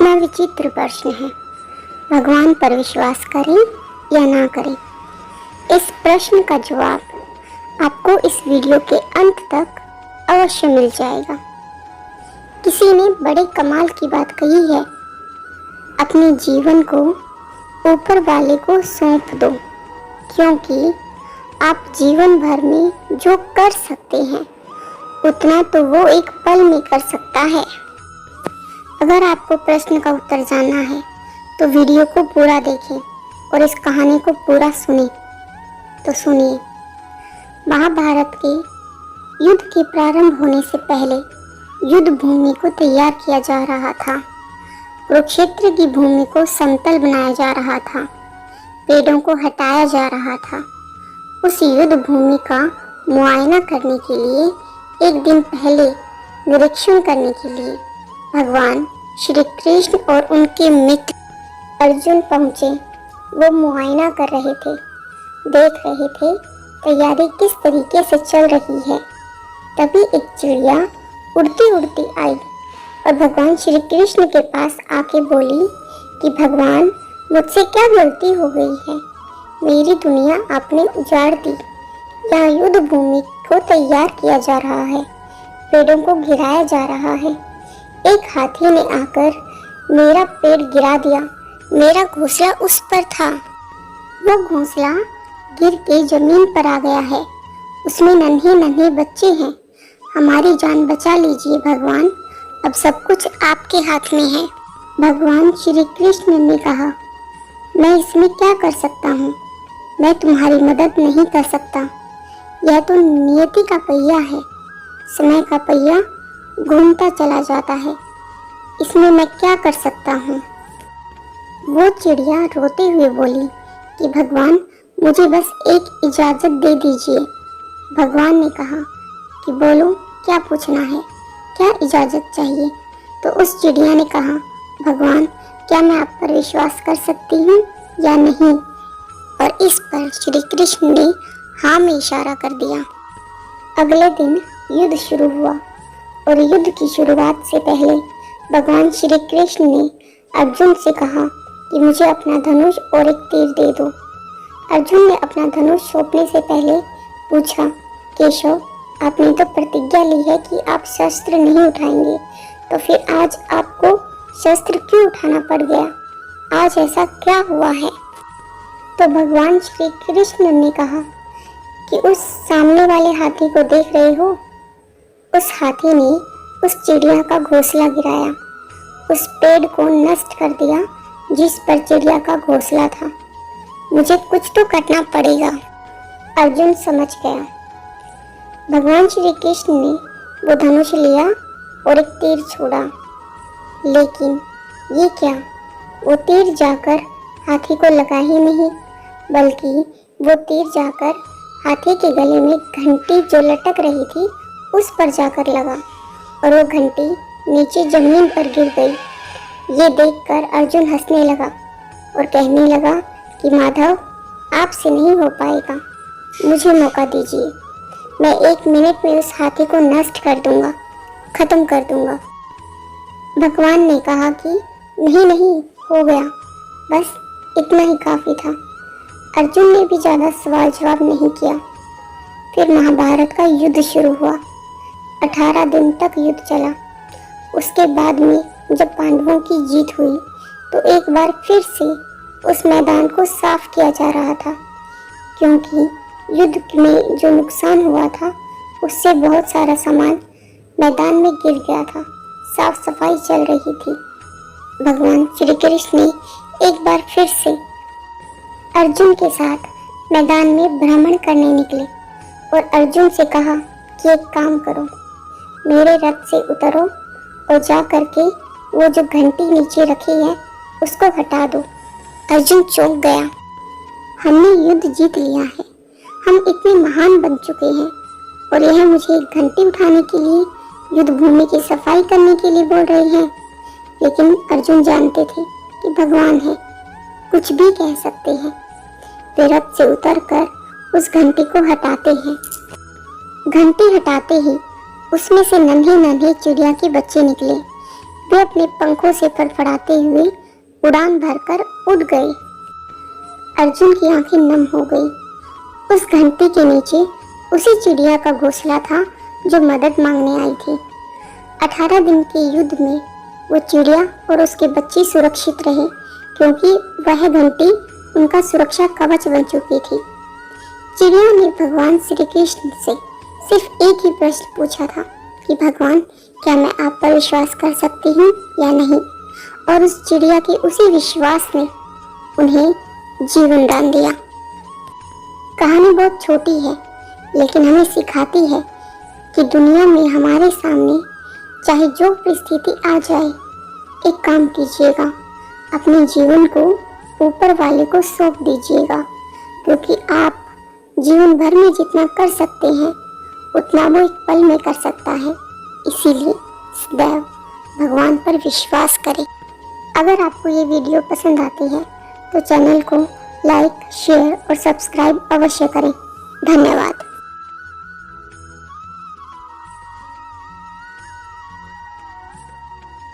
कितना विचित्र प्रश्न है। भगवान पर विश्वास करें या ना करें? इस प्रश्न का जवाब आपको इस वीडियो के अंत तक अवश्य मिल जाएगा। किसी ने बड़े कमाल की बात कही है, अपने जीवन को ऊपर वाले को सौंप दो, क्योंकि आप जीवन भर में जो कर सकते हैं उतना तो वो एक पल में कर सकता है। अगर आपको प्रश्न का उत्तर जानना है तो वीडियो को पूरा देखें और इस कहानी को पूरा सुनें। तो सुनिए। महाभारत के युद्ध के प्रारंभ होने से पहले युद्ध भूमि को तैयार किया जा रहा था। कुरुक्षेत्र की भूमि को समतल बनाया जा रहा था, पेड़ों को हटाया जा रहा था। उस युद्ध भूमि का मुआयना करने के लिए एक दिन पहले निरीक्षण करने के लिए भगवान श्री कृष्ण और उनके मित्र अर्जुन पहुँचे। वो मुआयना कर रहे थे, देख रहे थे तैयारी किस तरीके से चल रही है। तभी एक चिड़िया उड़ती उड़ती आई और भगवान श्री कृष्ण के पास आके बोली कि भगवान, मुझसे क्या गलती हो गई है? मेरी दुनिया आपने उजाड़ दी। यहाँ युद्ध भूमि को तैयार किया जा रहा है, पेड़ों को गिराया जा रहा है। एक हाथी ने आकर मेरा पेड़ गिरा दिया। मेरा घोंसला उस पर था। वो घोंसला गिर के जमीन पर आ गया है। उसमें नन्हे नन्हे बच्चे हैं। हमारी जान बचा लीजिए भगवान, अब सब कुछ आपके हाथ में है। भगवान श्री कृष्ण ने कहा, मैं इसमें क्या कर सकता हूँ? मैं तुम्हारी मदद नहीं कर सकता। यह तो नियति का पहिया है, समय का पहिया घूमता चला जाता है। इसमें मैं क्या कर सकता हूँ? वो चिड़िया रोते हुए बोली कि भगवान, मुझे बस एक इजाज़त दे दीजिए। भगवान ने कहा कि बोलो, क्या पूछना है, क्या इजाज़त चाहिए? तो उस चिड़िया ने कहा, भगवान, क्या मैं आप पर विश्वास कर सकती हूँ या नहीं? और इस पर श्री कृष्ण ने हाँ में इशारा कर दिया। अगले दिन युद्ध शुरू हुआ और युद्ध की शुरुआत से पहले भगवान श्री कृष्ण ने अर्जुन से कहा कि मुझे अपना धनुष और एक तीर दे दो। अर्जुन ने अपना धनुष सौंपने से पहले पूछा, केशव, आपने तो प्रतिज्ञा ली है कि आप शस्त्र नहीं उठाएंगे, तो फिर आज आपको शस्त्र क्यों उठाना पड़ गया? आज ऐसा क्या हुआ है? तो भगवान श्री कृष्ण ने कहा कि उस सामने वाले हाथी को देख रहे हो? उस हाथी ने उस चिड़िया का घोंसला गिराया, उस पेड़ को नष्ट कर दिया जिस पर चिड़िया का घोंसला था। मुझे कुछ तो करना पड़ेगा। अर्जुन समझ गया। भगवान श्री कृष्ण ने वो धनुष लिया और एक तीर छोड़ा, लेकिन ये क्या, वो तीर जाकर हाथी को लगा ही नहीं, बल्कि वो तीर जाकर हाथी के गले में घंटी जो लटक रही थी उस पर जाकर लगा और वो घंटी नीचे जमीन पर गिर गई। ये देखकर अर्जुन हंसने लगा और कहने लगा कि माधव, आपसे नहीं हो पाएगा, मुझे मौका दीजिए। मैं 1 मिनट में उस हाथी को नष्ट कर दूंगा, खत्म कर दूंगा। भगवान ने कहा कि नहीं नहीं, हो गया, बस इतना ही काफ़ी था। अर्जुन ने भी ज़्यादा सवाल जवाब नहीं किया। फिर महाभारत का युद्ध शुरू हुआ। 18 दिन तक युद्ध चला। उसके बाद में जब पांडवों की जीत हुई तो एक बार फिर से उस मैदान को साफ किया जा रहा था, क्योंकि युद्ध में जो नुकसान हुआ था उससे बहुत सारा सामान मैदान में गिर गया था। साफ सफाई चल रही थी। भगवान श्री कृष्ण ने एक बार फिर से अर्जुन के साथ मैदान में भ्रमण करने निकले और अर्जुन से कहा कि एक काम करो, मेरे रथ से उतरो और जा करके वो जो घंटी नीचे रखी है उसको हटा दो। अर्जुन चौंक गया। हमने युद्ध जीत लिया है, हम इतने महान बन चुके हैं और यह मुझे एक घंटी उठाने के लिए, युद्ध भूमि की सफाई करने के लिए बोल रहे हैं। लेकिन अर्जुन जानते थे कि भगवान है, कुछ भी कह सकते हैं। वे रथ से उतरकर उस घंटी को हटाते हैं। घंटी हटाते ही उसमें से नन्हे नन्हे चिड़िया के बच्चे निकले। वे अपने पंखों से फड़फड़ाते हुए उड़ान भरकर उड़ गए। अर्जुन की आंखें नम हो गई। उस घंटी के नीचे उसी चिड़िया का घोंसला था जो मदद मांगने आई थी। 18 दिन के युद्ध में वो चिड़िया और उसके बच्चे सुरक्षित रहे, क्योंकि वह घंटी उनका सुरक्षा कवच बन चुकी थी। चिड़िया ने भगवान श्री कृष्ण से सिर्फ एक ही प्रश्न पूछा था कि भगवान, क्या मैं आप पर विश्वास कर सकती हूँ या नहीं, और उस चिड़िया के उसी विश्वास ने उन्हें जीवन दान दिया। कहानी बहुत छोटी है, लेकिन हमें सिखाती है कि दुनिया में हमारे सामने चाहे जो परिस्थिति आ जाए, एक काम कीजिएगा, अपने जीवन को ऊपर वाले को सौंप दीजिएगा, क्योंकि आप जीवन भर में जितना कर सकते हैं उतना वो एक पल में कर सकता है। इसीलिए सदैव भगवान पर विश्वास करें। अगर आपको ये वीडियो पसंद आती है तो चैनल को लाइक, शेयर और सब्सक्राइब अवश्य करें। धन्यवाद।